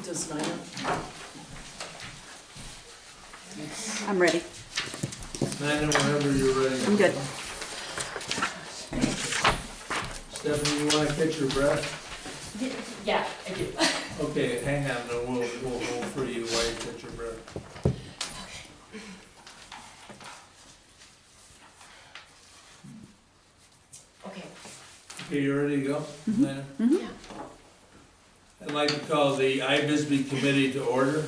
Does Nina? I'm ready. Nina, whenever you're ready. I'm good. Stephanie, you want to catch your breath? Yeah, I do. Okay, hang on, then we'll hold for you while you catch your breath. Okay. Okay, you ready to go, Nina? Yeah. I'd like to call the iBisbee committee to order.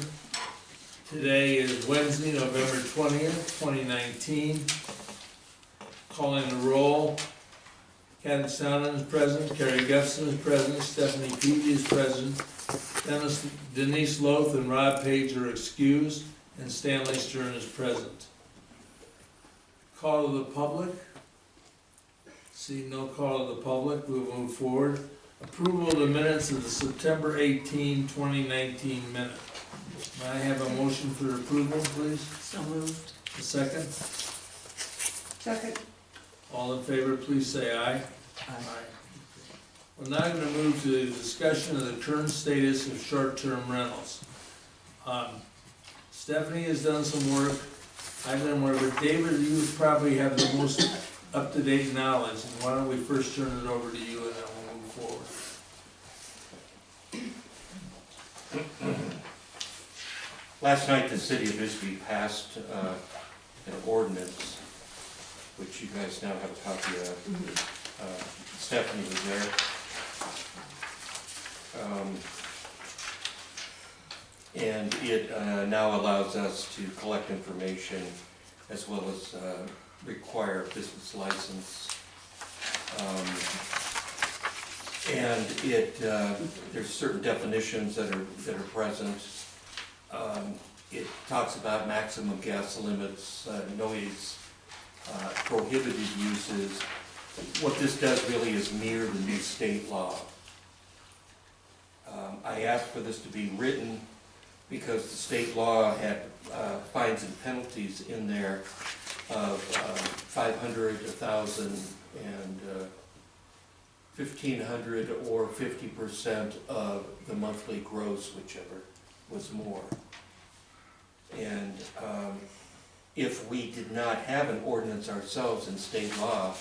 Today is Wednesday, November 20th, 2019. Calling the roll. Kathy Sonnen is present, Carrie Guston is present, Stephanie Peavy is present, Denise Loth and Rob Page are excused, and Stanley Stern is present. Call to the public. See no call to the public, we'll move forward. Approval of the minutes of the September 18, 2019 minute. May I have a motion for approval, please? So moved. A second? Second. All in favor, please say aye. Aye. We're now going to move to the discussion of the current status of short-term rentals. Stephanie has done some work, I've done work, but David, you probably have the most up-to-date knowledge. And why don't we first turn it over to you and then we'll move forward. Last night, the city of Bisbee passed an ordinance, which you guys now have a copy of. Stephanie was there. And it now allows us to collect information as well as require a business license. And there's certain definitions that are present. It talks about maximum gas limits, noise, prohibited uses. What this does really is mirror the new state law. I asked for this to be written because the state law had fines and penalties in there of 500, 1,000, and 1,500 or 50% of the monthly gross, whichever was more. And if we did not have an ordinance ourselves in state law,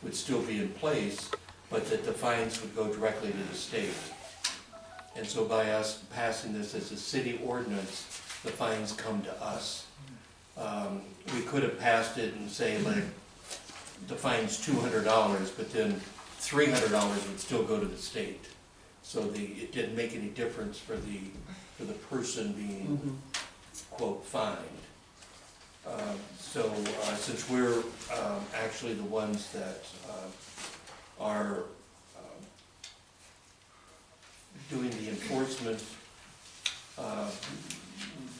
would still be in place, but that the fines would go directly to the state. And so by us passing this as a city ordinance, the fines come to us. We could have passed it and say, like, the fine's $200, but then $300 would still go to the state. So it didn't make any difference for the person being, quote, fined. Since we're actually the ones that are doing the enforcement,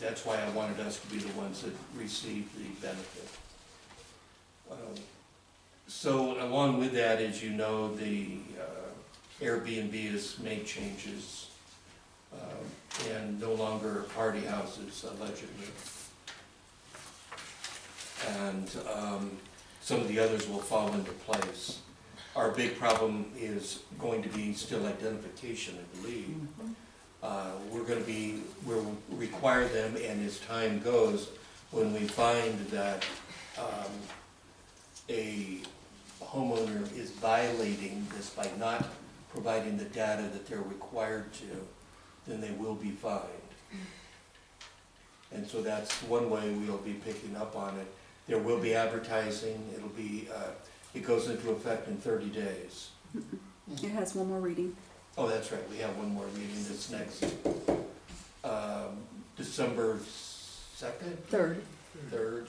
that's why I wanted us to be the ones that receive the benefit. So along with that, as you know, the Airbnb has made changes and no longer party houses, allegedly. And some of the others will fall into place. Our big problem is going to be still identification, I believe. We'll require them, and as time goes, when we find that a homeowner is violating this by not providing the data that they're required to, then they will be fined. And so that's one way we'll be picking up on it. There will be advertising. It'll be, it goes into effect in 30 days. It has one more reading. Oh, that's right. We have one more meeting that's next December 2nd? 3rd.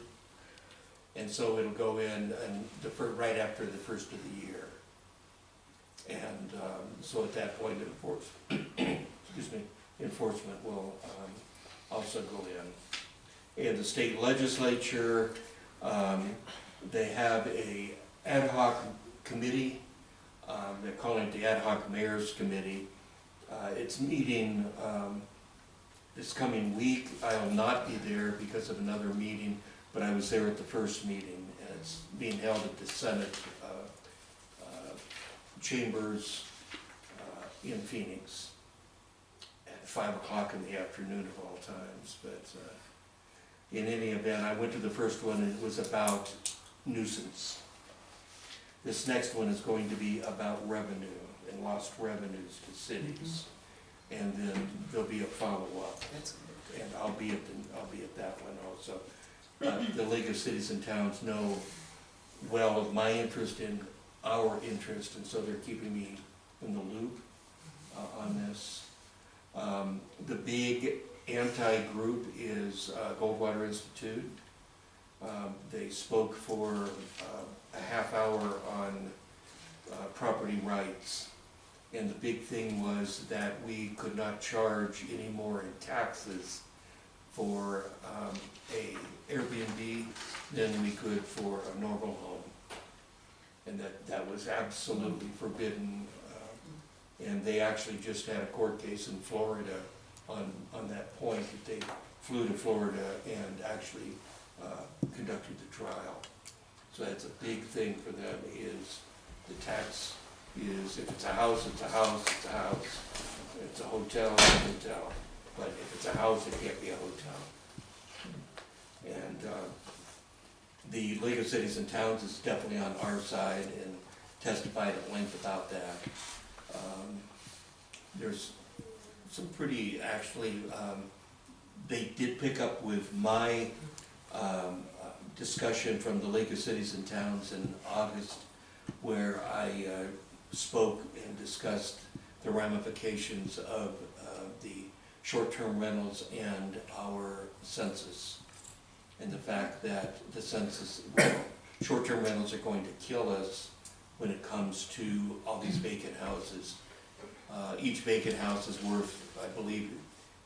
And so it'll go in and right after the first of the year. And so at that point, enforcement will also go in. And the state legislature, they have a ad hoc committee. They're calling it the Ad Hoc Mayor's Committee. It's meeting this coming week. I'll not be there because of another meeting, but I was there at the first meeting. And it's being held at the Senate chambers in Phoenix. 5 o'clock in the afternoon of all times, but in any event, I went to the first one and it was about nuisance. This next one is going to be about revenue and lost revenues to cities. And then there'll be a follow-up, and I'll be at that one also. The League of Cities and Towns know well of my interest in our interest, and so they're keeping me in the loop on this. The big anti-group is Goldwater Institute. They spoke for a half hour on property rights, and the big thing was that we could not charge any more in taxes for a Airbnb than we could for a normal home, and that was absolutely forbidden. And they actually just had a court case in Florida on that point, that they flew to Florida and actually conducted the trial. So that's a big thing for them, is the tax is, if it's a house, it's a house, it's a house. If it's a hotel, it's a hotel. But if it's a house, it can't be a hotel. And the League of Cities and Towns is definitely on our side and testified at length about that. There's some pretty, actually, they did pick up with my discussion from the League of Cities and Towns in August, where I spoke and discussed the ramifications of the short-term rentals and our census, and the fact that the census, short-term rentals are going to kill us when it comes to all these vacant houses. Each vacant house is worth, I believe,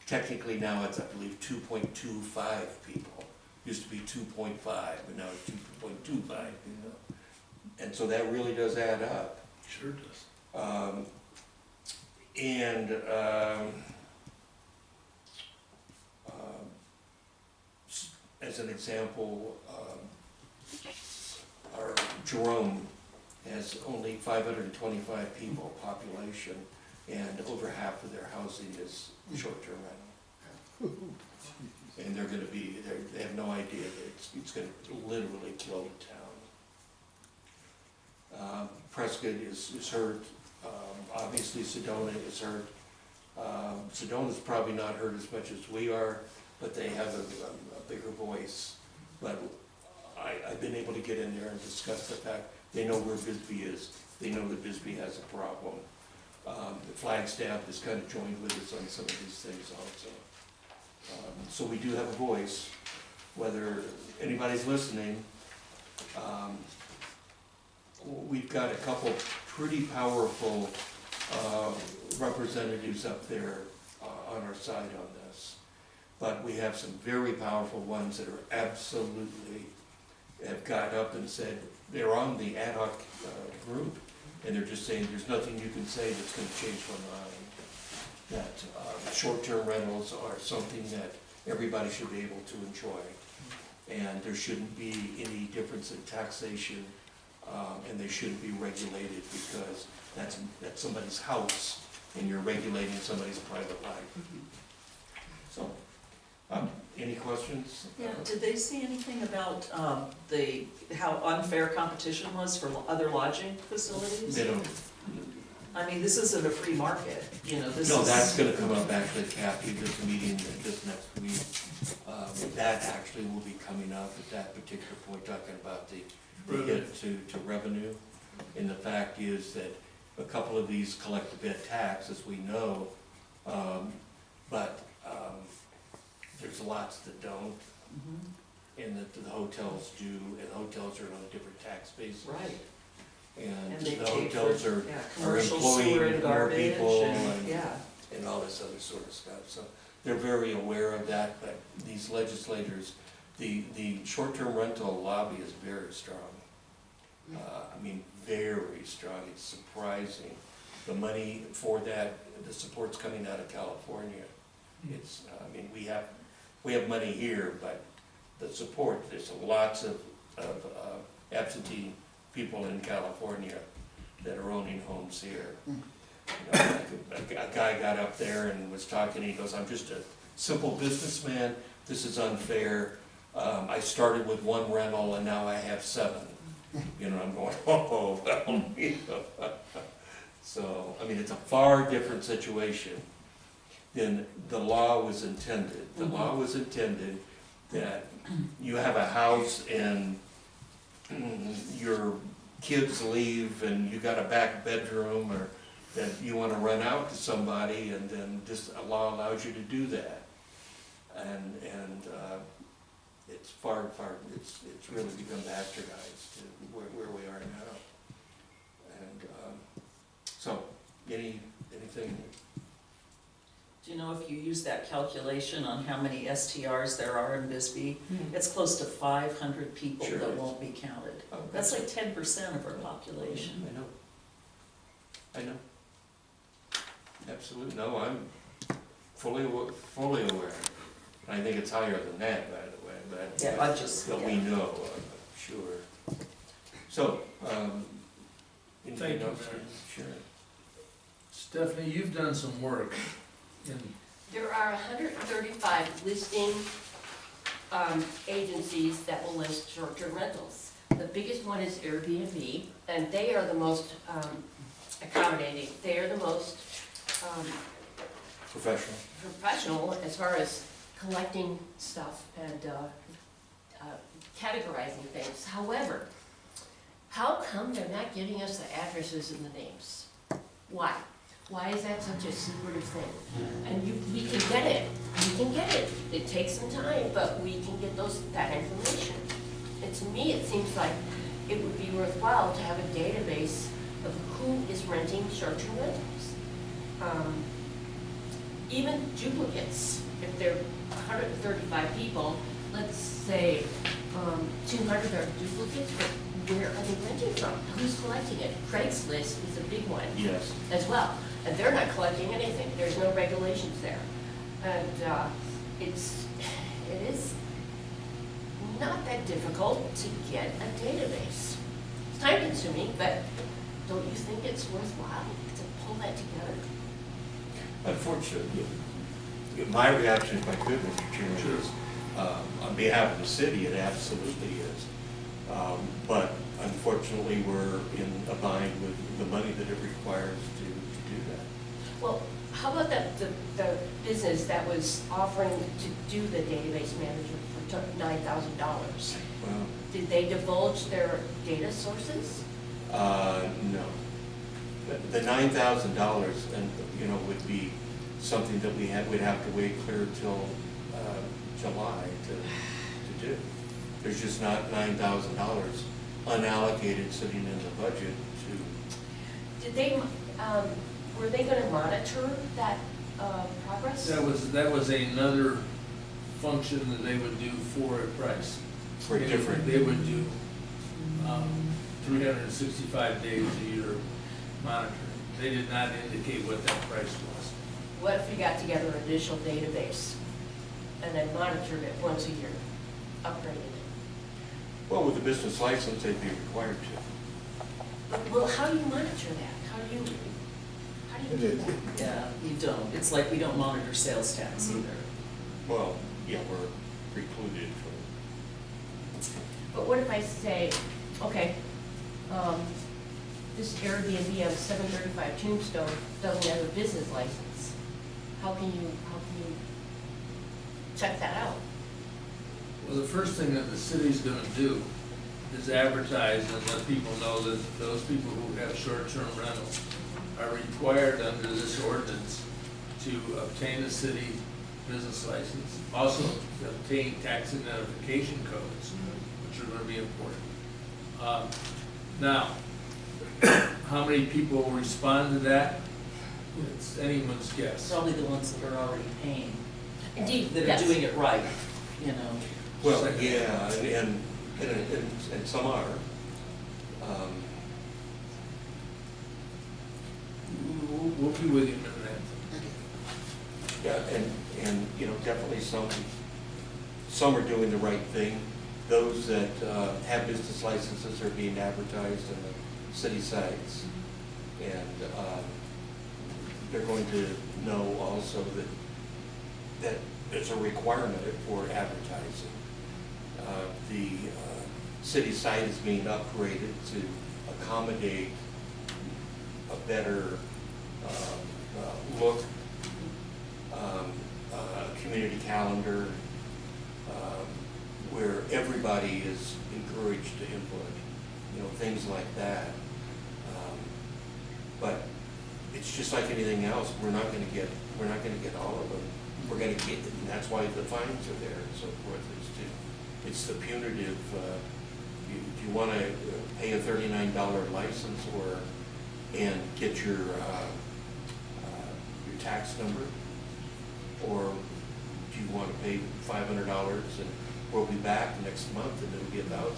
technically now it's, I believe, 2.25 people. Used to be 2.5, but now it's 2.25. And so that really does add up. Sure does. As an example, our Jerome has only 525 people population, and over half of their housing is short-term rental. And they're gonna be, they have no idea that it's gonna literally kill the town. Prescott is hurt, obviously Sedona is hurt. Sedona's probably not hurt as much as we are, but they have a bigger voice. But I've been able to get in there and discuss the fact, they know where Bisbee is, they know that Bisbee has a problem. The Flagstaff has kind of joined with us on some of these things also. So we do have a voice, whether anybody's listening. We've got a couple pretty powerful representatives up there on our side on this. But we have some very powerful ones that are absolutely, have got up and said, they're on the ad hoc group, and they're just saying, there's nothing you can say that's going to change my mind. That short-term rentals are something that everybody should be able to enjoy. And there shouldn't be any difference in taxation, and they shouldn't be regulated, because that's somebody's house, and you're regulating somebody's private life. So, any questions? Yeah, did they say anything about how unfair competition was for other lodging facilities? They don't. I mean, this isn't a free market, you know, this is. No, that's gonna come up actually, Kathy, this meeting, this next week. That actually will be coming up at that particular point, talking about the hit to revenue. And the fact is that a couple of these collect a bit tax, as we know, but there's lots that don't, and that the hotels do, and hotels are on a different tax base. Right. And they the pay hotels for, are commercial employing sewer and more garbage people and, yeah. and all this other sort of stuff. So they're very aware of that, but these legislators, the short-term rental lobby is very strong. I mean, very strong. It's surprising. The money for that, the support's coming out of California. It's, I mean, we have money here, but the support, there's lots of absentee people in California that are owning homes here. You know, like a guy got up there and was talking, he goes, "I'm just a simple businessman, this is unfair. I started with one rental and now I have 7. You know, I'm going, oh, well, you know. So, I mean, it's a far different situation than the law was intended. The law was intended that you have a house and your kids leave and you got a back bedroom, or that you wanna rent out to somebody, and then this law allows you to do that. And it's it's really become bastardized to where we are now. And, so, anything, Do you know if you use that calculation on how many STRs there are in Bisbee? It's close to 500 people Sure that is. won't be counted. Oh, That's like 10% of our population. I know. Absolutely, no, I'm fully aware. I think it's higher than that, by the way, but. Yeah, I just, But we yeah. know, I'm sure. So, anything Thank you, else? Mary. Sure. Stephanie, you've done some work in, There are 135 listing agencies that will list short-term rentals. The biggest one is Airbnb, and they are the most accommodating. They are the most Professional. professional as far as collecting stuff and categorizing things. However, how come they're not giving us the addresses and the names? Why? Why is that such a secretive thing? And we can get it. We can get it. It takes some time, but we can get that information. And to me, it seems like it would be worthwhile to have a database of who is renting short-term rentals. Even duplicates, if there are 135 people, let's say 200 are duplicates, but where are they renting from? Who's collecting it? Craigslist is a big one Yes. as well, and they're not collecting anything. There's no regulations there. And it is not that difficult to get a database. It's time consuming, but don't you think it's worthwhile to pull that together? Unfortunately, my reaction, if I could, Mr. Chairman, is, on behalf of the city, it absolutely is. But unfortunately, we're in a bind with the money that it requires to do that. Well, how about the business that was offering to do the database manager for $9,000? Well, Did they divulge their data sources? no. The $9,000, and, you know, would be something that we'd have to wait clear till July to do. There's just not $9,000 unallocated sitting in the budget to. Did they, were they gonna monitor that progress? that was another function that they would do for a price. For different. They would do 365 days a year monitoring. They did not indicate what that price was. What if we got together an initial database and then monitored it once a year, upgraded it? Well, with a business license, they'd be required to. Well, how do you monitor that? How do you do that? Yeah, you don't. It's like we don't monitor sales tax either. Well, yeah, we're precluded from. But what if I say, okay, this Airbnb on 735 Tombstone doesn't have a business license. How can you check that out? Well, the first thing that the city's gonna do is advertise and let people know that those people who have short-term rentals are required under this ordinance to obtain a city business license, also to obtain tax identification codes, which are gonna be important. Now, how many people will respond to that? It's anyone's guess. Probably the ones that are already paying, Indeed, that are yes. doing it right, you know. Well, yeah, and some are. We'll be with you in a minute. Yeah, and, you know, definitely some are doing the right thing. Those that have business licenses are being advertised on the city sites. And they're going to know also that there's a requirement for advertising. The city site is being upgraded to accommodate a better look, community calendar, where everybody is encouraged to input, things like that. But it's just like anything else, we're not gonna get all of them. We're gonna get, and that's why the fines are there and so forth. It's the punitive, do you wanna pay a $39 license and get your tax number? Or do you wanna pay $500 and we'll be back next month and it'll be $1,000?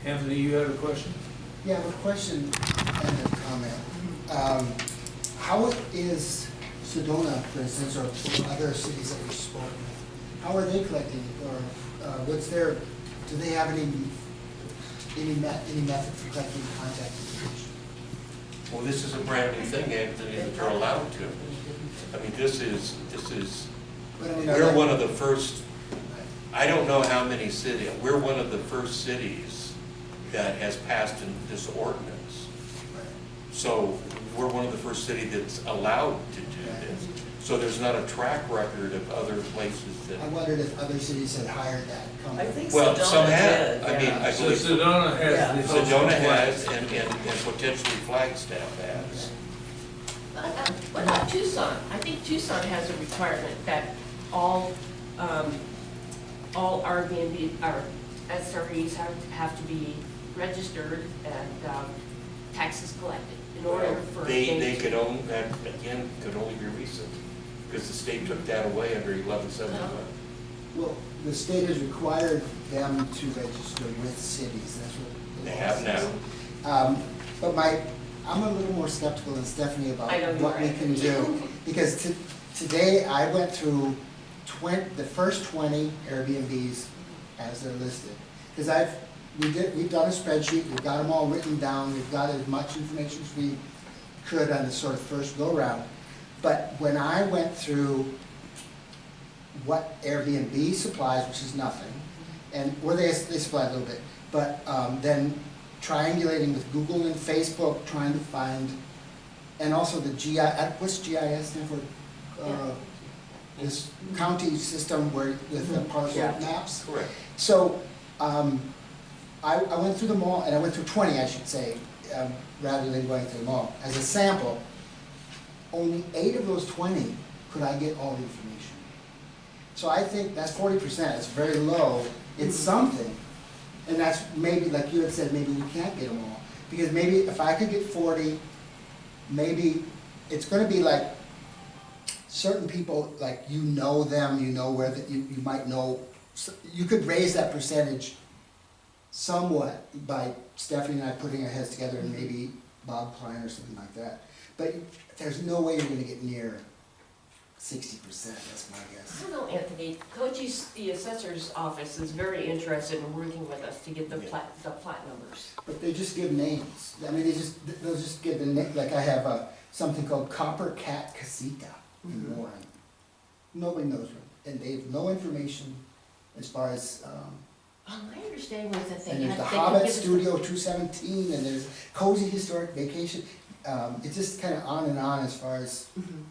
Anthony, you had a question? Yeah, I have a question and a comment. How is Sedona, for instance, or other cities that we've spoken with, how are they collecting, or what's their, do they have any method for collecting contact information? Well, this is a brand new thing, Anthony, that they're allowed to. I mean, this is, But I mean, we're one of the first, I don't know how many cities, we're one of the first cities that has passed in this ordinance. So we're one of the first city that's allowed to do this. So there's not a track record of other places that. I wondered if other cities had hired that I company. think Well, some Sedona have. did, I mean, yeah. I So believe Sedona has. Yeah. the Sedona has, flags. and potentially Flagstaff has. What about Tucson? I think Tucson has a requirement that all Airbnb, or SREs have to be registered and taxes collected in order for. They could own, that again, could only be recent, because the state took that away under 1171. Well, the state has required them to register with cities, that's what. They have now. But I'm a little more skeptical than Stephanie about I know you what are. we can do. Because today I went through the first 20 Airbnbs as they're listed. Because we've done a spreadsheet, we've got them all written down, we've got as much information as we could on the sort of first go round. But when I went through what Airbnb supplies, which is nothing, or they supply a little bit, but then triangulating with Google and Facebook, trying to find, and also the what's GIS stand for? This county system with the parcel Yeah. maps. Correct. So I went through them all, and I went through 20, I should say, rather than going through them all. As a sample, only 8 of those 20 could I get all the information. So I think that's 40%, it's very low, it's something. And that's maybe, like you had said, maybe we can't get them all. Because maybe if I could get 40, maybe it's gonna be like certain people, like you know them, you know where that you might know, you could raise that percentage somewhat by Stephanie and I putting our heads together and maybe Bob Klein or something like that. But there's no way you're gonna get near 60%, that's my I guess. don't know, Anthony, Cochise, the assessor's office is very interested in working with us to get the plat numbers. But they just give names. I mean, they'll just give the name, like I have something called Copper Cat Casita in Warren. Nobody knows them, and they have no information as far as, My understanding was that and they there's had. the they could Hobbit give us Studio 217, and there's Cozy Historic Vacation. It's just kind of on as far as Mhm.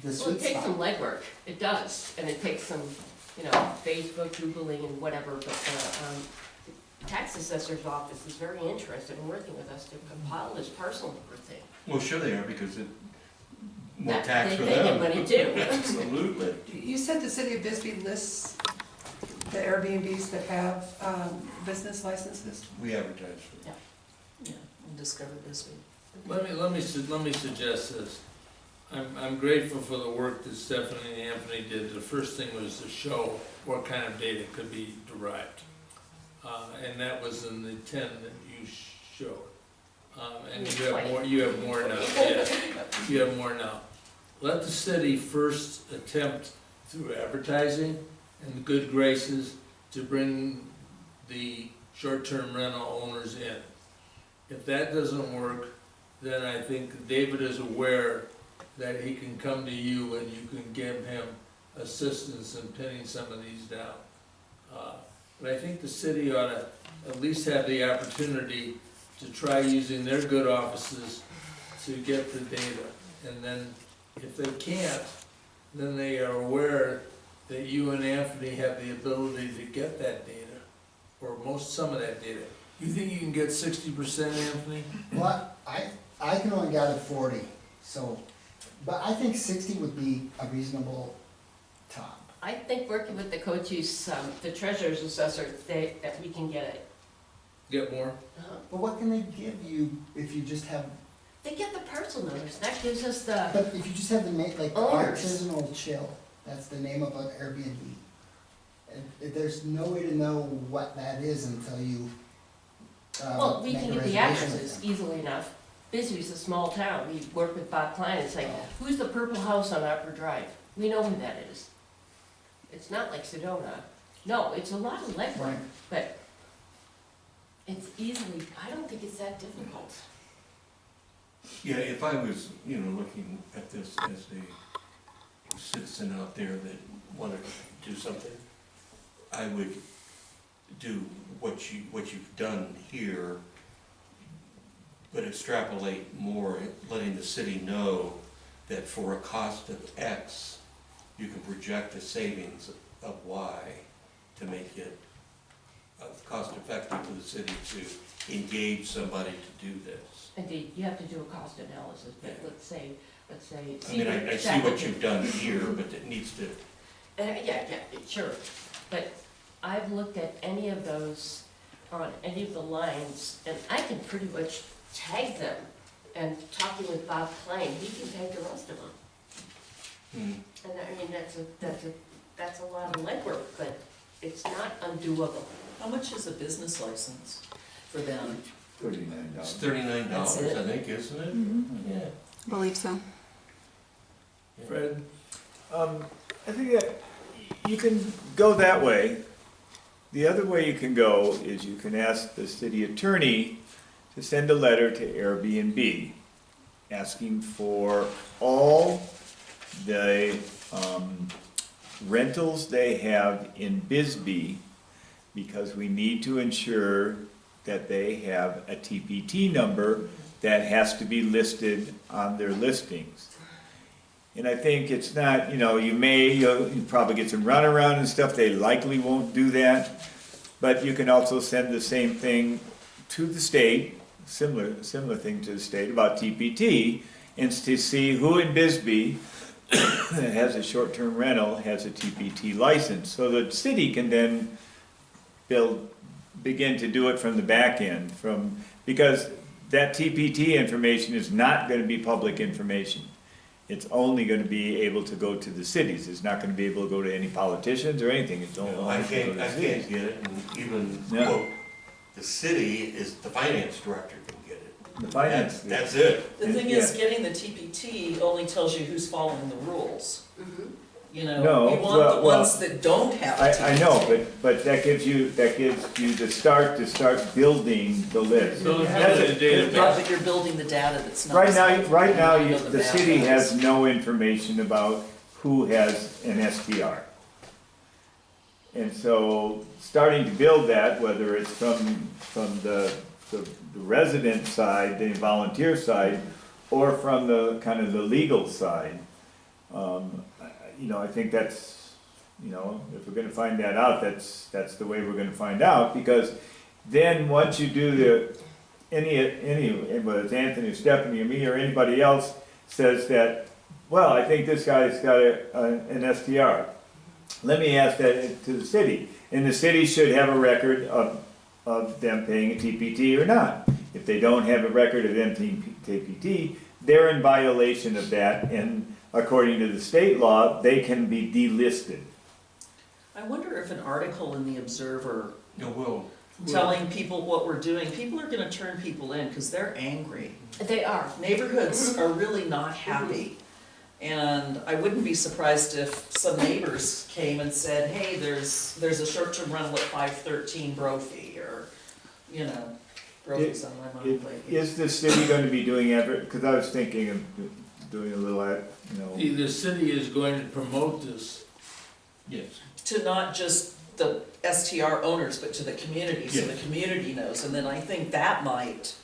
the Well, sweet it takes some spot. legwork, it does, and it takes some, Facebook, Googling and whatever, but the tax assessor's office is very interested in working with us to compile this parcel number thing. Well, sure they are, because more That- tax for they get them. money too. Absolutely. You said the city of Bisbee lists the Airbnbs that have business licenses? We advertise for them. Yeah, and Discover Bisbee. Let me suggest this. I'm grateful for the work that Stephanie and Anthony did. The first thing was to show what kind of data could be derived. And that was in the 10 that you showed. And you have more now, yeah, you have more now. Let the city first attempt through advertising and good graces to bring the short-term rental owners in. If that doesn't work, then I think David is aware that he can come to you and you can give him assistance in pinning some of these down. But I think the city ought to at least have the opportunity to try using their good offices to get the data. And then if they can't, then they are aware that you and Anthony have the ability to get that data, or some of that data. You think you can get 60%, Anthony? Well, I can only gather 40, so, but I think 60 would be a reasonable top. I think working with the coaches, the treasurer's assessor, that we can get it. Get more? But what can they give you if you just have, They get the parcel numbers, that gives us the, but if you just have the name, like Owners. artisanal chill, that's the name of an Airbnb. And there's no way to know what that is until you, well, we make can a get the reservation with addresses them. easily enough. Bisbee's a small town, we work with Bob Klein, it's like, who's the purple house on Upper Drive? We know who that is. It's not like Sedona. No, it's a lot of legwork, Right. but it's easily, I don't think it's that difficult. Yeah, if I was, looking at this as a citizen out there that wanted to do something, I would do what you've done here, but extrapolate more, letting the city know that for a cost of X, you can project a savings of Y to make it cost effective for the city to engage somebody to do this. Indeed, you have to do a cost analysis, but Yeah. let's say. I mean, I see what you've done here, but it needs to, Yeah, sure, but I've looked at any of those on any of the lines, and I can pretty much tag them. And talking with Bob Klein, he can tag the rest of them. And I mean, that's a lot of legwork, but it's not undoable. How much is a business license for them? it's $39, That's it. I think, isn't it? Mm-hmm. Yeah. Believe so. Fred? I think that you can go that way. The other way you can go is you can ask the city attorney to send a letter to Airbnb asking for all the rentals they have in Bisbee, because we need to ensure that they have a TPT number that has to be listed on their listings. And I think it's not, you probably get some runaround and stuff, they likely won't do that. But you can also send the same thing to the state, similar thing to the state about TPT, and to see who in Bisbee that has a short-term rental has a TPT license. So the city can then begin to do it from the back end, because that TPT information is not going to be public information. It's only going to be able to go to the cities. It's not going to be able to go to any politicians or anything. It's only I going to go to can't the cities. get it, and even, Yeah. quote, the city is, the finance director can get it. The finance. That's it. The thing is, getting the TPT only tells you who's following the rules. You know, No, we want the well, ones that don't have a TPT. I know, but that gives you the start building the list. Build That's a it. database. But you're building the data that's not. Right now, You know the the map city is. has no information about who has an STR. And so, starting to build that, whether it's from the resident side, the volunteer side, or from the kind of the legal side, I think that's, if we're gonna find that out, that's the way we're gonna find out, because then once you do whether it's Anthony or Stephanie or me or anybody else says that, well, I think this guy's got an STR. Let me ask that to the city, and the city should have a record of them paying a TPT or not. If they don't have a record of them paying TPT, they're in violation of that, and according to the state law, they can be delisted. I wonder if an article in the Observer No, well, telling people what we're doing, people are gonna turn people in because they're angry. They are. Neighborhoods are really not happy. And I wouldn't be surprised if some neighbors came and said, hey, there's a short-term rental at 513 Brophy, or, Brothers on my mind lately. Is the city going to be doing because I was thinking of doing a little, The city is going to promote this. Yes. To not just the STR owners, but to the community, so the Yes. community knows, and then I think that might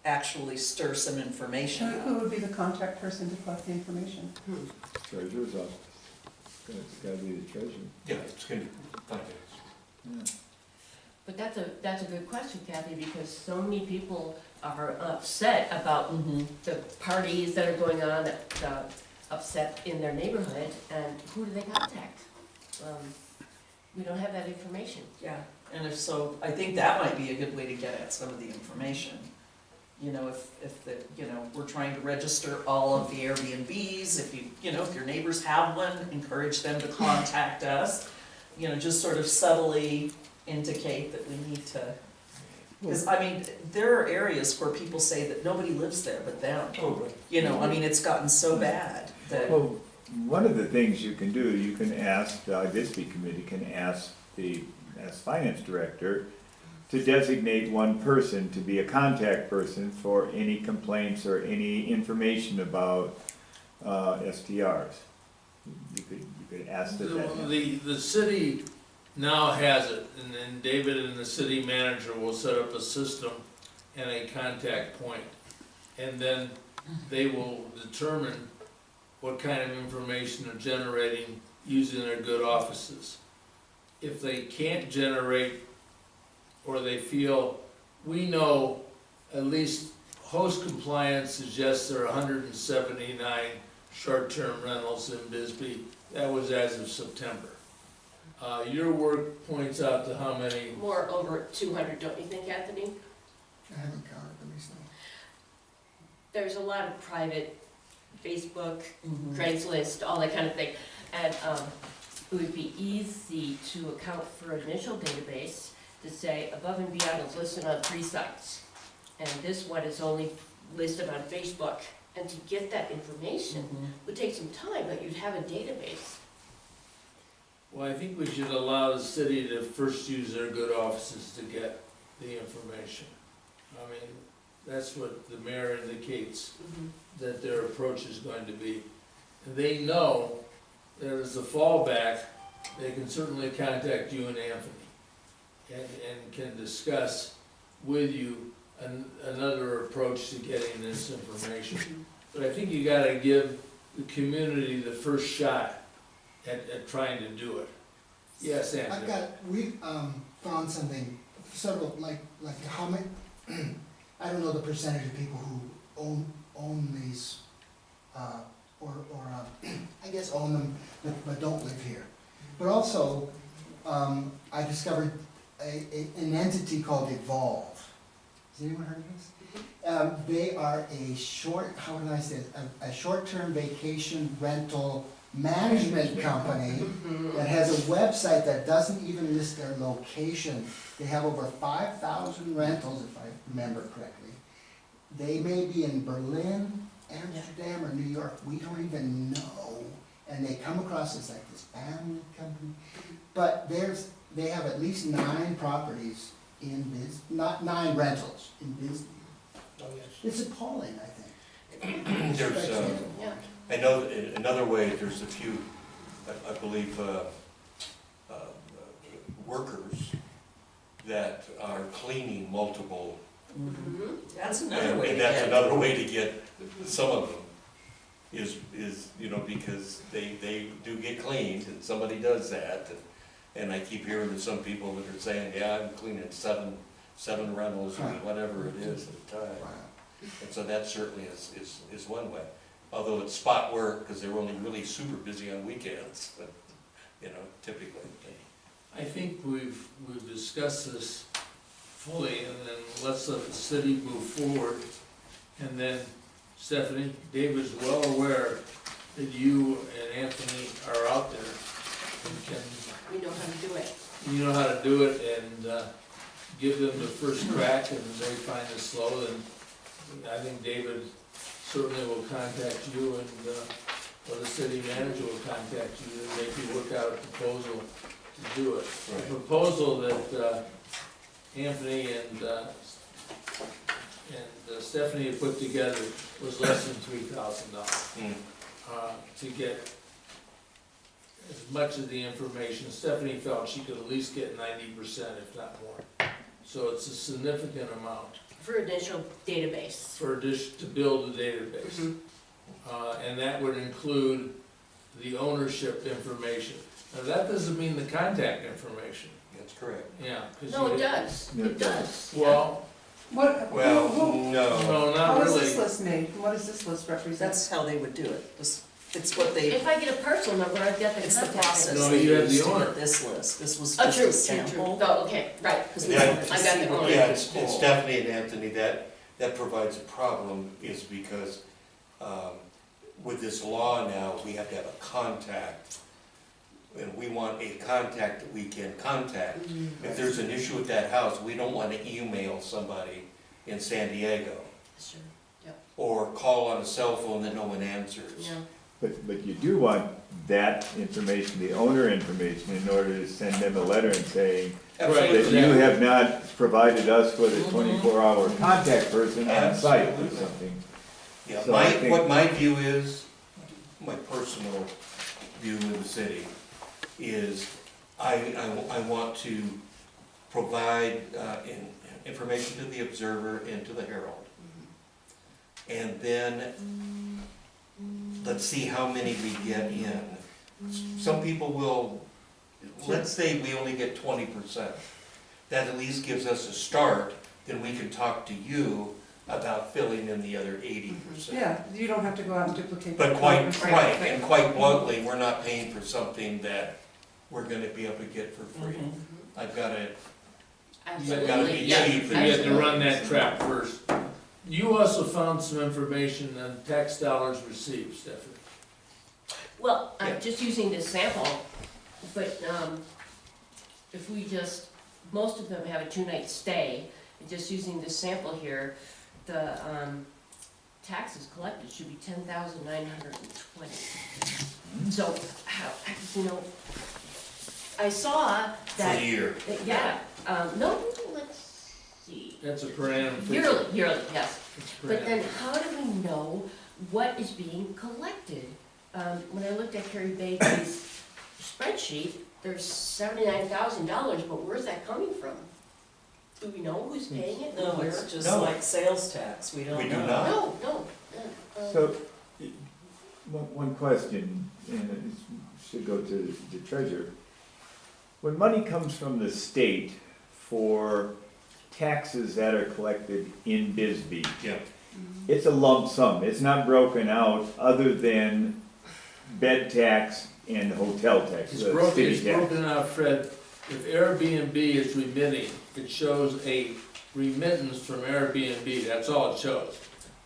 actually stir some information Who up. would be the contact person to collect the information? treasurer's office. It's gotta be the treasurer. Yeah, it's gonna be, okay. Yeah. But that's a good question, Kathy, because so many people are upset about Mhm. the parties that are going on, that upset in their neighborhood, and who do they contact? We don't have that information. Yeah, and if so, I think that might be a good way to get at some of the information. You know, we're trying to register all of the Airbnbs, if your neighbors have one, encourage them to contact us. You know, just sort of subtly indicate that we need to, because, I mean, there are areas where people say that nobody lives there but them. Oh, right. You know, I mean, it's gotten so bad that, Well, one of the things you can do, you can ask, the iBisbee committee can ask as finance director, to designate one person to be a contact person for any complaints or any information about STRs. You could ask that. The city now has it, and then David and the city manager will set up a system and a contact point. And then they will determine what kind of information they're generating using their good offices. If they can't generate, or they feel, we know at least host compliance suggests there are 179 short-term rentals in Bisbee. That was as of September. Your work points out to how many? More over 200, don't you think, Anthony? I haven't counted, let me see. There's a lot of private Facebook, Mhm. Craigslist, all that kind of thing. And it would be easy to account for an initial database to say above and beyond is listed on 3 sites. And this one is only listed on Facebook. And to get that information Mhm. would take some time, but you'd have a database. Well, I think we should allow the city to first use their good offices to get the information. I mean, that's what the mayor indicates, that their approach is going to be. And they know that as a fallback, they can certainly contact you and Anthony and can discuss with you another approach to getting this information. But I think you gotta give the community the first shot at trying to do it. Yes, Anthony? We found something, several, like how many, I don't know the percentage of people who own these, I guess own them, but don't live here. But also, I discovered an entity called Evolve. Has anyone heard of this? They are how can I say it, a short-term vacation rental management company that has a website that doesn't even list their location. They have over 5,000 rentals, if I remember correctly. They may be in Berlin, Amsterdam, or New York, we don't even know. And they come across as like this family company. But they have at least 9 properties in not 9 rentals in Bisbee. Oh, yes. It's appalling, I think. There's, Yeah. I know another way, there's a few, I believe, workers that are cleaning multiple. That's another way to And that's get. another way to get some of them, is, because they do get cleaned, and somebody does that. And I keep hearing of some people that are saying, yeah, I'm cleaning seven rentals, or whatever it is at a time. Wow. And so that certainly is one way. Although it's spot work, because they're only really super busy on weekends, but, typically. I think we've discussed this fully, and then let's let the city move forward. And then, Stephanie, David's well aware that you and Anthony are out there and We know how to do it. you know how to do it, and give them the first crack, and they find it slow, then I think David certainly will contact you, and, or the city manager will contact you, and maybe work out a proposal to do it. A proposal that Anthony and Stephanie had put together was less than $3,000 to get as much of the information. Stephanie felt she could at least get 90%, if not more. So it's a significant amount For initial database. to build a database. And that would include the ownership information. Now, that doesn't mean the contact information, That's correct. yeah. 'Cause No, you it get- does, Yeah, it it does. Well, What, Well, who, no. no, how not is really. this list made? What does this list represent? That's how they would do it. It's what they, If I get a parcel number, I've got the it's the contact. process No, they you have the used to owner. get this list. This was Oh, just true, a true, true. sample. Oh, okay, right. 'Cause we Yeah. wanted to I got see the what owner. they Yeah, could it's pull. Stephanie and Anthony, that provides a problem, is because, with this law now, we have to have a contact. And we want a contact that we can contact. If there's an issue with that house, we don't wanna email somebody in San Diego, Sure, or call on a cell phone that no one answers. yeah. But you do want that information, the owner information, in order to send them a letter and saying that Absolutely. you have not provided us with a 24-hour contact person on site or Absolutely. something. Yeah, So I think- what my view is, my personal view of the city, is I want to provide information to the Observer and to the Herald. And then, let's see how many we get in. Some people will, let's say we only get 20%. That at least gives us a start, then we can talk to you about filling in the other 80%. Yeah, you don't have to go out and duplicate. But the quite, papers. right, and quite bluntly, we're not paying for something that we're gonna be able to get for free. Mhm. I've gotta, Absolutely, gotta be yeah, cheap. You had to run that trap first. You also found some information on tax dollars received, Stephanie. Well, Yeah. I'm just using this sample, but, if we just, most of them have a 2-night stay, and just using this sample here, the, taxes collected should be 10,920. So, how, you know, I saw for that, the year. yeah, no, let's see. That's a per annum figure. Yearly, yes. It's per But annum. then how do we know what is being collected? When I looked at Carrie Bailey's spreadsheet, there's $79,000, but where's that coming from? Do we know who's paying it? No, Where? it's just No. like sales tax. We don't know. We do not. No. So, one question, and it should go to the treasurer. When money comes from the state for taxes that are collected in Bisbee, Yeah. it's a lump sum. It's not broken out other than bed tax and hotel tax, It's city tax. broken out, Fred. If Airbnb is remitting, it shows a remittance from Airbnb, that's all it shows.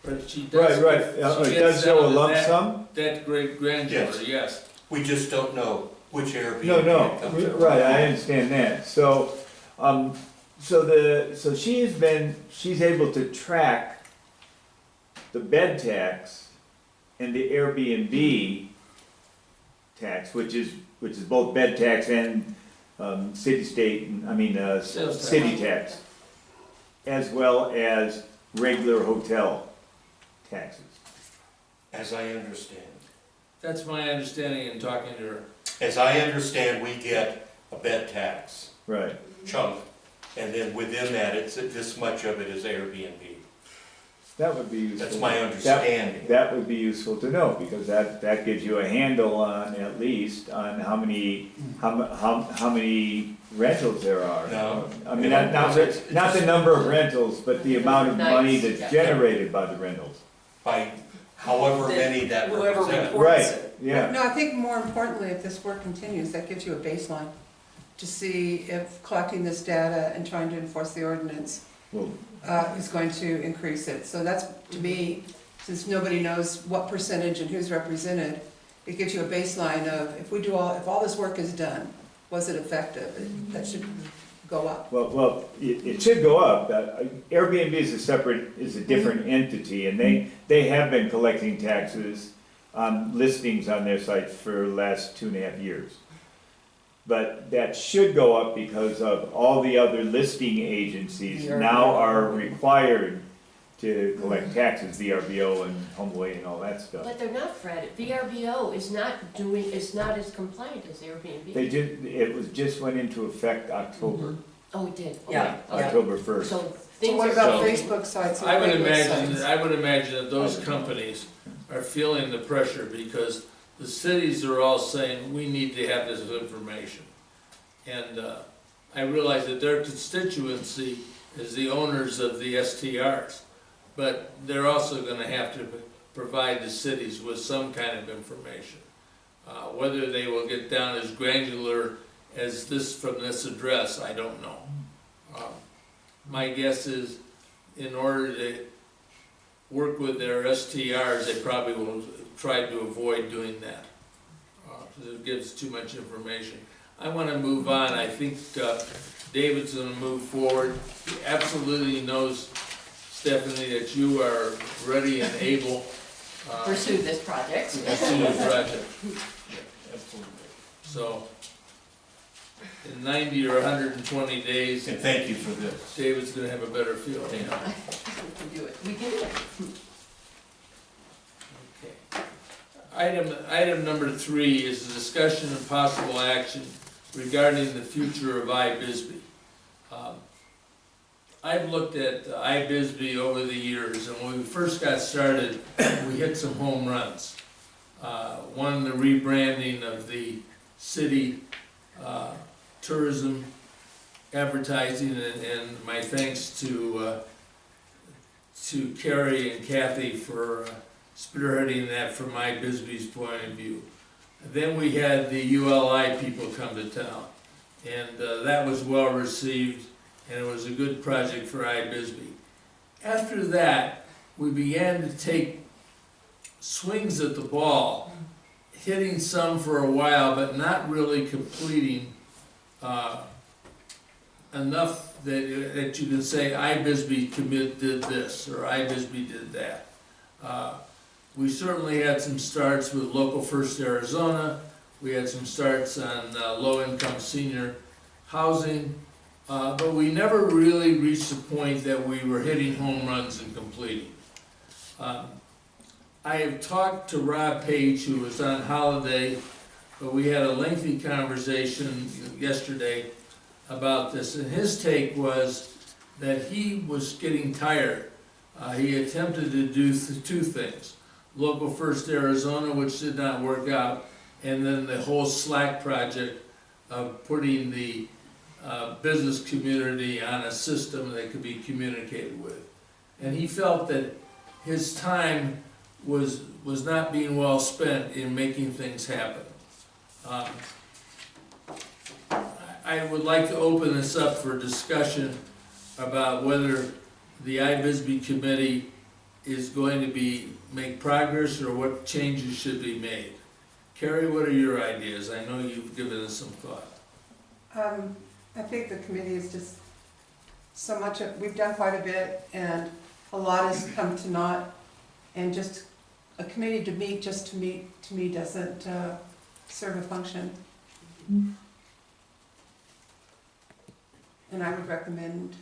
But she does. Right, she it gets does show a down to lump that- sum? That great grandeur, yes. We just don't know which Airbnb No, it comes from. right, I understand that, so, so she's able to track the bed tax and the Airbnb tax, which is both bed tax and, city state, Sales tax. city tax, as well as regular hotel taxes. As I understand. That's my understanding in talking to her. As I understand, we get a bed tax Right. chunk, and then within that, it's, this much of it is Airbnb. That would be useful. That's my understanding. That would be useful to know, because that gives you a handle on, at least, on how many rentals there are. No. I mean, not the number of rentals, but the amount of money Nice. that's Yeah. generated by the rentals. By however many that Whoever represents. reports Right, it. yeah. No, I think more importantly, if this work continues, that gives you a baseline to see if collecting this data and trying to enforce the ordinance Well, is going to increase it. So that's, to me, since nobody knows what percentage and who's represented, it gives you a baseline of, if all this work is done, was it effective? That should go up. well, it should go up. Airbnb is a different entity, and they have been collecting taxes on listings on their site for the last 2.5 years. But that should go up because of all the other listing agencies now are required to collect taxes, VRBO and HomeAway and all that stuff. But they're not, Fred, VRBO is not as compliant as Airbnb. They just went into effect October, Oh, it did, Yeah, okay. October first. So So things what are about changing. Facebook sites and I would regular imagine, sites? I would imagine that those companies are feeling the pressure because the cities are all saying, we need to have this information. And I realize that their constituency is the owners of the STRs, but they're also gonna have to provide the cities with some kind of information. Whether they will get down as granular as this from this address, I don't know. My guess is, in order to work with their STRs, they probably will try to avoid doing that, because it gives too much information. I want to move on. I think David's going to move forward. He absolutely knows, Stephanie, that you are ready and able Pursue this project. to pursue the project. Yeah, absolutely. So, in 90 or 120 days, And thank you for this. David's going to have a better feel. Thank you. We can do it, we can do it. Okay. Item number 3 is a discussion and possible action regarding the future of iBisbee. I've looked at iBisbee over the years, and when we first got started, we hit some home runs. One, the rebranding of the city tourism advertising, and my thanks to Carrie and Kathy for spearheading that from iBisbee's point of view. Then we had the ULI people come to town, and that was well received, and it was a good project for iBisbee. After that, we began to take swings at the ball, hitting some for a while, but not really completing enough that you can say iBisbee did this, or iBisbee did that. We certainly had some starts with Local First Arizona. We had some starts on low-income senior housing, but we never really reached the point that we were hitting home runs and completing. I have talked to Rob Page, who was on holiday, but we had a lengthy conversation yesterday about this, and his take was that he was getting tired. He attempted to do two things: Local First Arizona, which did not work out, and then the whole Slack project of putting the business community on a system that could be communicated with. And he felt that his time was not being well spent in making things happen. I would like to open this up for discussion about whether the iBisbee committee is going to make progress, or what changes should be made. Carrie, what are your ideas? I know you've given us some thought. I think the committee is just so much, we've done quite a bit, and a lot has come to naught, and just a committee to meet just to meet, to me, doesn't serve a function. And I would recommend,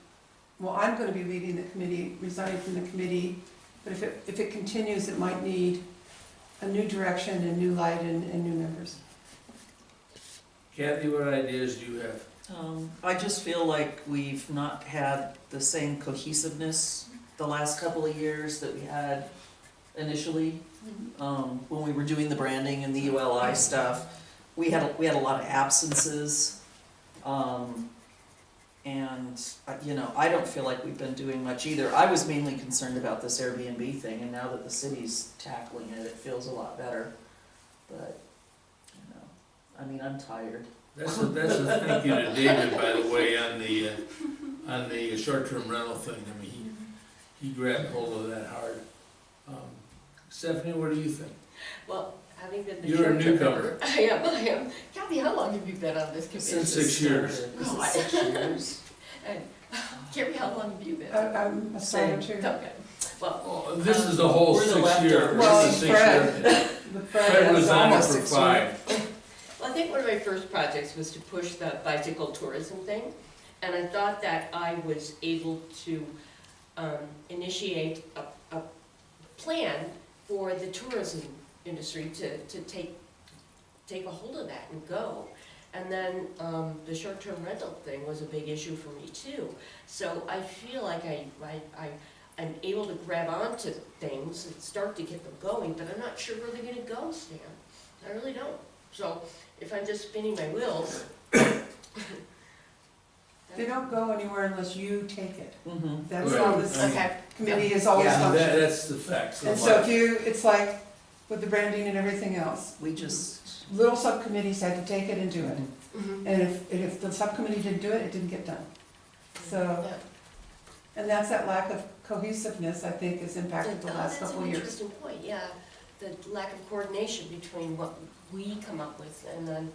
well, I'm going to be leading the committee, resigning from the committee, but if it continues, it might need a new direction and new light and new members. Kathy, what ideas do you have? I just feel like we've not had the same cohesiveness the last couple of years that we had initially, when we were doing the branding and the ULI stuff. We had a lot of absences, and you know, I don't feel like we've been doing much either. I was mainly concerned about this Airbnb thing, and now that the city's tackling it, it feels a lot better. But you know, I mean, I'm tired. That's a thank you to David, by the way, on the short-term rental thing. I mean, he grabbed hold of that hard. Stephanie, what do you think? Well, having been the You're a short-term newcomer. member- I am. Kathy, how long have you been on this committee? Since 6 years. Is it 6 years? And Carrie, how long have you been? I'm a signer too. Okay, well, Oh, this is the whole We're the 6 year. leftovers. Well, This is Fred. 6 year. The Fred was is on it almost for 6 years. 5. well, I think one of my first projects was to push the bicycle tourism thing, and I thought that I was able to initiate a plan for the tourism industry to take a hold of that and go. And then the short-term rental thing was a big issue for me too. So I feel like I'm able to grab onto things and start to get them going, but I'm not sure where they're gonna go, Stan. I really don't. So if I'm just spinning my wheels. They don't go anywhere unless you take it. Mm-hmm. That's Right. how this Okay. committee is always Yeah. functioned. That's the facts. And so if you, it's like with the branding and everything else, We just, little subcommittees had to take it and do it. Mhm. And if the subcommittee didn't do it, it didn't get done. So, Yeah. and that's that lack of cohesiveness, I think, has impacted the last couple of years. That's an interesting point, yeah. The lack of coordination between what we come up with and then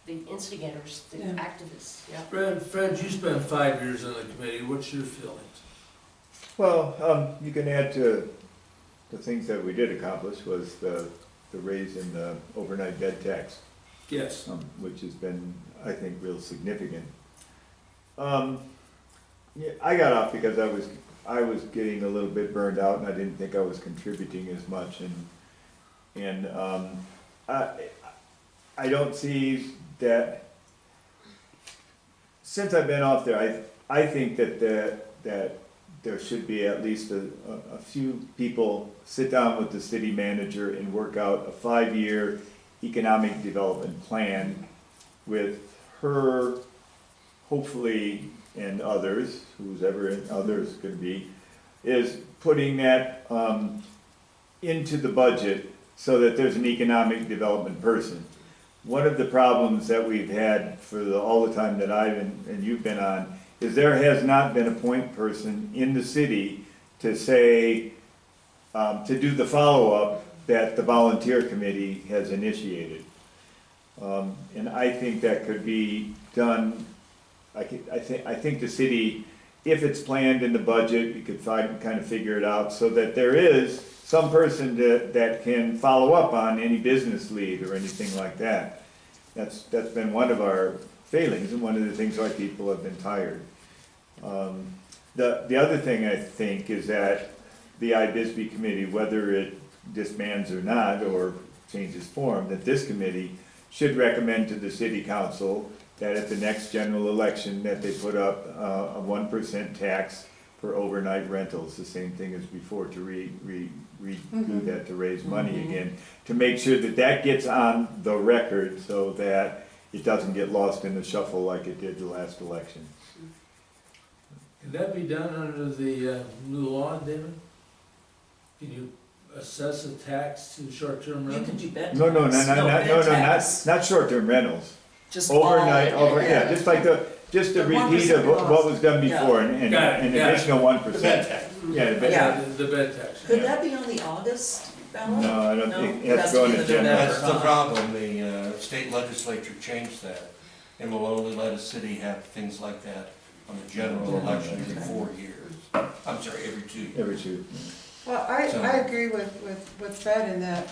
the instigators, the Yeah. activists, yeah. Fred, you spent 5 years on the committee, what's your feelings? Well, you can add to the things that we did accomplish was the raise in the overnight bed tax, Yes. which has been, I think, real significant. Yeah, I got off because I was getting a little bit burned out and I didn't think I was contributing as much, and I don't see that, since I've been off there, I think that there should be at least a few people sit down with the city manager and work out a 5-year economic development plan with her, hopefully, and others, who's ever others could be, is putting that into the budget so that there's an economic development person. One of the problems that we've had for all the time that I've and you've been on is there has not been a point person in the city to say, to do the follow-up that the volunteer committee has initiated. And I think that could be done, I think the city, if it's planned in the budget, you could kind of figure it out so that there is some person that can follow up on any business lead or anything like that. That's been one of our failings and one of the things why people have been tired. The other thing I think is that the iBisbee committee, whether it disbands or not, or changes form, that this committee should recommend to the city council that at the next general election that they put up a 1% tax for overnight rentals, the same thing as before, to redo that, to raise money again, to make sure that that gets on the record so that it doesn't get lost in the shuffle like it did the last election. Can that be done under the new law, David? Can you assess a tax to short-term you rentals? can do bed tax. No, bed tax. not short-term rentals. Just Overnight, all- yeah, just like just a The repeat of 1% what was done before, and Got it, an got it. additional 1%. The bed tax. Yeah, the bed Yeah. tax. The bed tax. Could that be on the August ballot? No, I don't No, think, it it has has to go to in be the the general. November. That's the problem, the state legislature changed that, and will only let a city have things like that on the general election every 4 years. I'm sorry, every 2 years. Every two. Well, I So- agree with Fred in that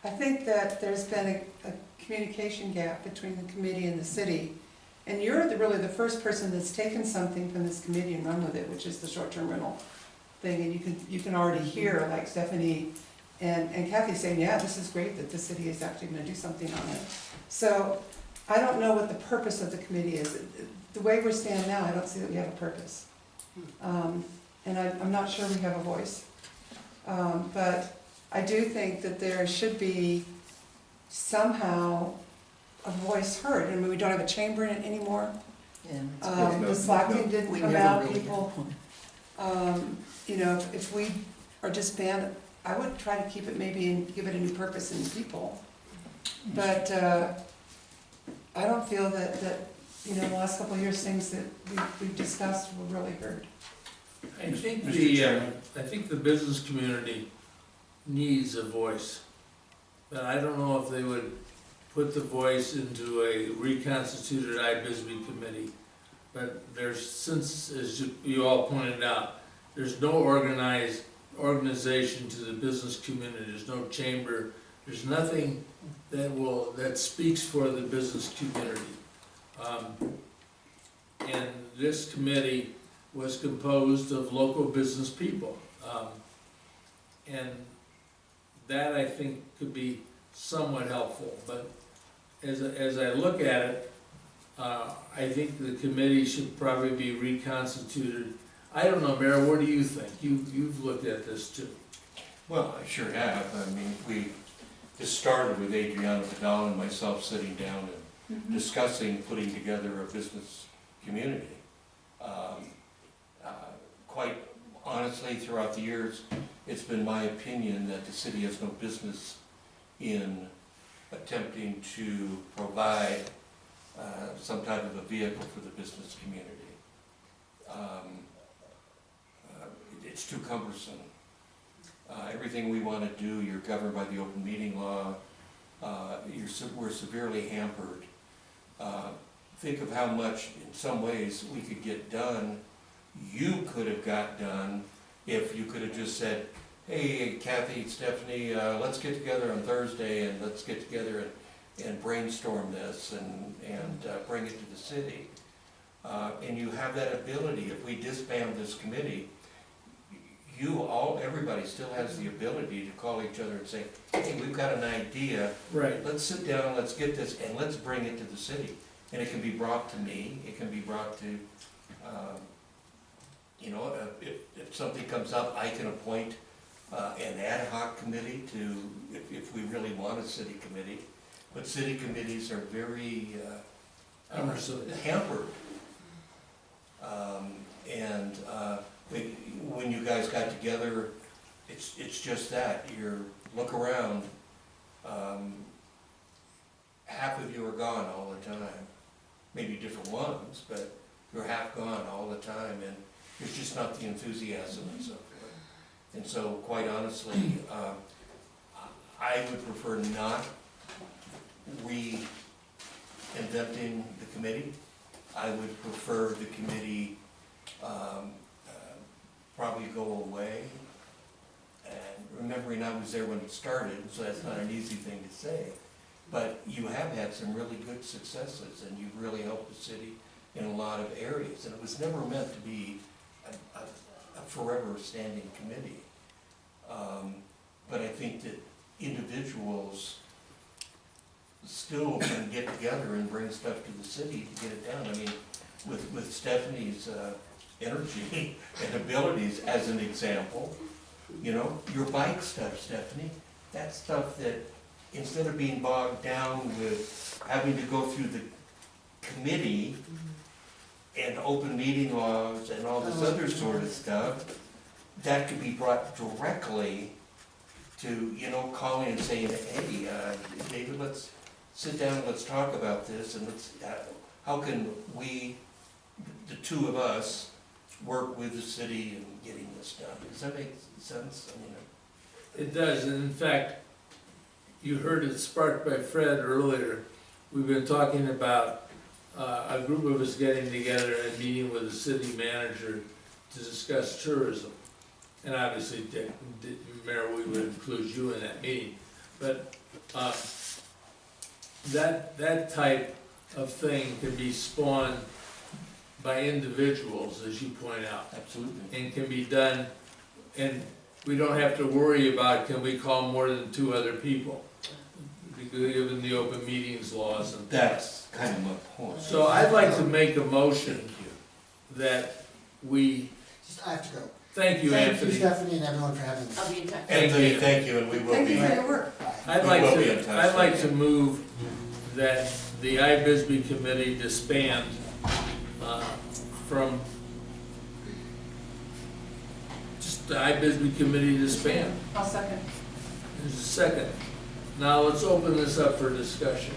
I think that there's been a communication gap between the committee and the city. And you're really the first person that's taken something from this committee and run with it, which is the short-term rental thing. And you can already hear, like Stephanie and Kathy saying, yeah, this is great that the city is actually gonna do something on it. So I don't know what the purpose of the committee is. The way we stand now, I don't see that we have a purpose. And I'm not sure we have a voice. But I do think that there should be somehow a voice heard. I mean, we don't have a chamber in it anymore. Yeah, The slacking didn't we come never out, really had people, one. you know, if we are disbanded, I would try to keep it maybe and give it a new purpose in people. But I don't feel that, you know, the last couple of years, things that we've discussed were really heard. I think Mr. Chairman. I think the business community needs a voice. But I don't know if they would put the voice into a reconstituted iBisbee committee. But there's, since, as you all pointed out, there's no organization to the business community, there's no chamber, there's nothing that speaks for the business community. And this committee was composed of local business people. And that, I think, could be somewhat helpful, but as I look at it, I think the committee should probably be reconstituted. I don't know, Mayor, what do you think? You've looked at this too. Well, I sure have. I mean, this started with Adriana Vidal and myself sitting down and discussing putting together a business community. Quite honestly, throughout the years, it's been my opinion that the city has no business in attempting to provide some type of a vehicle for the business community. It's too cumbersome. Everything we want to do, you're governed by the open meeting law. We're severely hampered. Think of how much, in some ways, we could get done, you could have got done, if you could have just said, hey, Kathy, Stephanie, let's get together on Thursday and let's get together and brainstorm this and bring it to the city. And you have that ability. If we disband this committee, everybody still has the ability to call each other and say, hey, we've got an idea. Right. Let's sit down, let's get this, and let's bring it to the city. And it can be brought to me, it can be brought to, if something comes up, I can appoint an ad hoc committee if we really want a city committee. But city committees are very hampered. When you guys got together, it's just that. Look around, half of you are gone all the time. Maybe different ones, but you're half gone all the time, and there's just not the enthusiasm and so forth. And so, quite honestly, I would prefer not reinventing the committee. I would prefer the committee probably go away. And remembering I was there when it started, so that's not an easy thing to say. But you have had some really good successes, and you've really helped the city in a lot of areas. And it was never meant to be a forever standing committee. But I think that individuals still can get together and bring stuff to the city to get it done. I mean, with Stephanie's energy and abilities, as an example, your bike stuff, Stephanie, that's stuff that, instead of being bogged down with having to go through the committee and open meeting laws and all this other sort of stuff, that could be brought directly to, calling and saying, hey, David, let's sit down, let's talk about this, and how can we, the two of us, work with the city and getting this done? Does that make sense? It does, and in fact, you heard it sparked by Fred earlier. We've been talking about a group of us getting together and meeting with the city manager to discuss tourism. And obviously, Mayor, we would include you in that meeting. But that type of thing can be spawned by individuals, as you point out. Absolutely. And can be done, and we don't have to worry about, can we call more than 2 other people? Given the open meetings laws and That's kind of my point. so I'd like to make a motion that we, I have to go. thank you, Thank Anthony. you, Stephanie, and everyone for having this. I'll be in touch. Anthony, thank you, and we will Thank be. you for your work. Bye. I'd We like will be in touch. I'd like to move that the iBisbee committee disband from, just the iBisbee committee disband. I'll second. There's a second. Now let's open this up for discussion.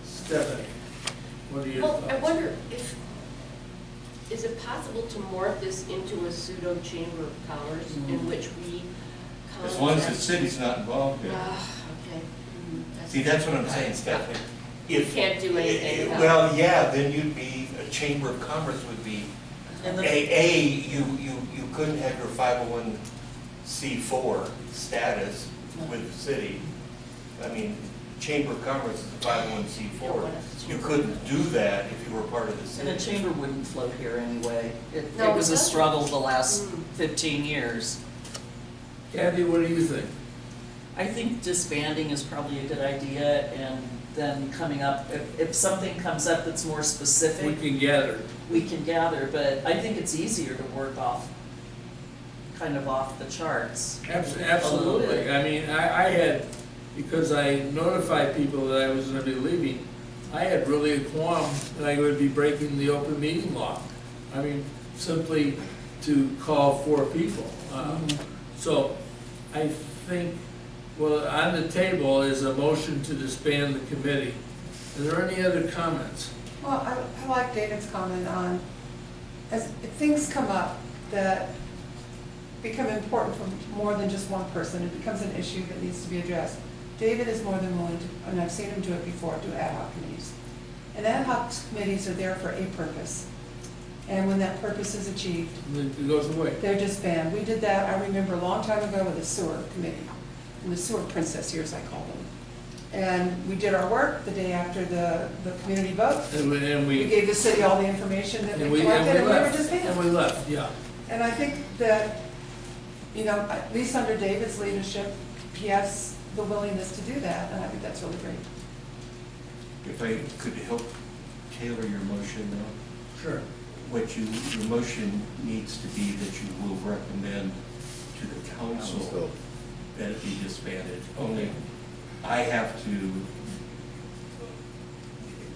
Stephanie, what are your Well, I thoughts? wonder if, is it possible to morph this into a pseudo chamber of commerce in which we As long as the contact- city's not involved in it. Okay. See, that's what I'm saying, Stephanie. You can't do anything about it. Well, yeah, then you'd be, a chamber of commerce would be, And the, you couldn't have your 501c4 status with the city. I mean, Chamber of Commerce is a 501c4. You couldn't do that if you were part of the And a city. chamber wouldn't float here anyway. No, It was a it doesn't. struggle the last 15 years. Kathy, what do you think? I think disbanding is probably a good idea, and then coming up, if something comes up that's more We specific, can gather. we can gather, but I think it's easier to work off, kind of off the charts. Absolutely. I mean, I had, because I notified people that I was gonna be leaving, I had really a qualm that I would be breaking the open meeting law. I mean, simply to call 4 people. So I think, well, on the table is a motion to disband the committee. Are there any other comments? Well, I like David's comment on, as if things come up that become important for more than just one person, it becomes an issue that needs to be addressed. David is more than willing to, and I've seen him do it before, do ad hoc committees. And ad hoc committees are there for a purpose. And when that purpose is achieved, It goes away. they're disbanded. We did that, I remember, a long time ago with the sewer committee, and the sewer princess years, I called them. And we did our work the day after the community vote. And We we, gave the city all the information that and we we collected, and we were left. disbanded. And we left, yeah. And I think that, you know, at least under David's leadership, he has the willingness to do that, and I think that's really great. If I could help tailor your motion though, Sure. your motion needs to be that you will recommend to the council that it be disbanded. Only I have to,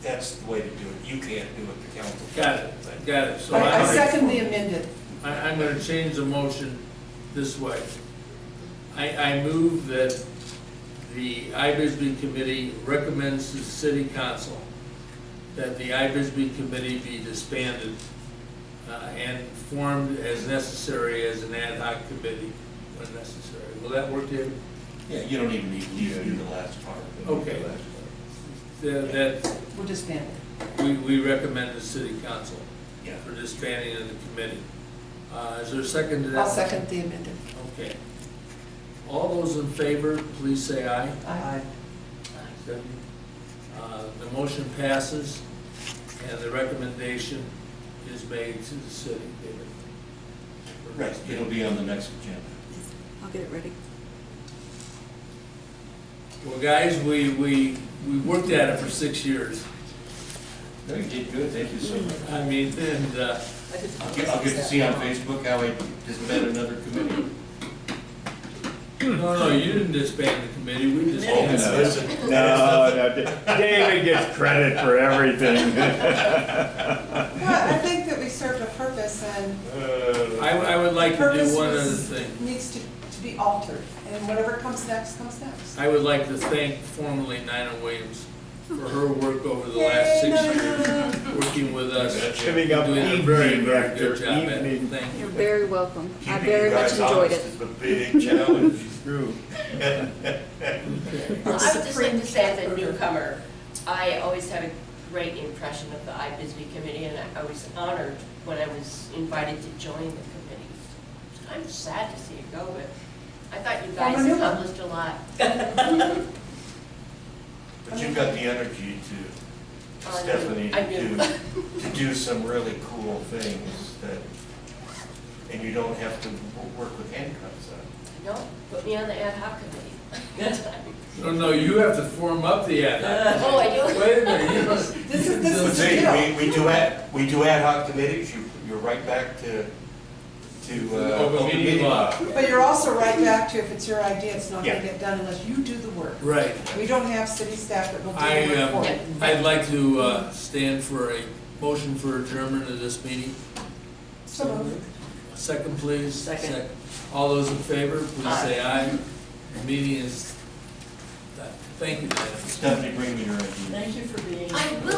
that's the way to do it. You can't do it, the council. Got it. So I second the amended. I'm gonna change the motion this way. I move that the iBisbee committee recommends to the city council that the iBisbee committee be disbanded and formed as necessary as an ad hoc committee when necessary. Will that work, David? Yeah, you don't even need to do the last part. Okay. That, We're disbanded. we recommend the city council Yeah. for disbanding of the committee. Is there a second to that? I'll second the amended. Okay. All those in favor, please say aye. Aye. The motion passes, and the recommendation is made to the city, David. Right, it'll be on the next agenda. I'll get it ready. Well, guys, we worked at it for 6 years. No, you did good, thank you so much. I mean, and, I'll get to see on Facebook how I disbanded another committee. no, you didn't disband the committee, we disbanded it. Listen. No, David gets credit for everything. Well, I think that we served a purpose, and I would like to do purpose one other was- thing. needs to be altered, and whatever comes next, comes next. I would like to thank formally Nina Williams for her work over the last Yay, 6 no, no, years, no, no. working with us. Giving up Doing a very, evening very after good job, Ed. evening. Thank You're you. very welcome. I Keeping very you much guys enjoyed honest it. is a big challenge. True. Well, I would just like to say, as a newcomer, I always had a great impression of the iBisbee committee, and I was honored when I was invited to join the committee. It's kind of sad to see it go, but I thought you guys Well, accomplished a lot. But you've got the energy to, Stephanie, I do. to do some really cool things that, and you don't have to work with handcuffs on. No, put me on the ad hoc committee. No, you have to form up the ad hoc. Oh, I do? Wait a minute, you must. This is the But see, deal. we do ad hoc committees, you're right back to Open meeting law. But you're also right back to, if it's your idea, it's not gonna Yeah. get done unless you do the work. Right. We don't have city staff that will do the work for you. I'd like to stand for a motion for adjournment of this meeting. So moved. Second, please. Second. All those in favor, please say aye. The meeting is done. Thank you, Dennis. Stephanie, bring me your idea. Thank you for being. I will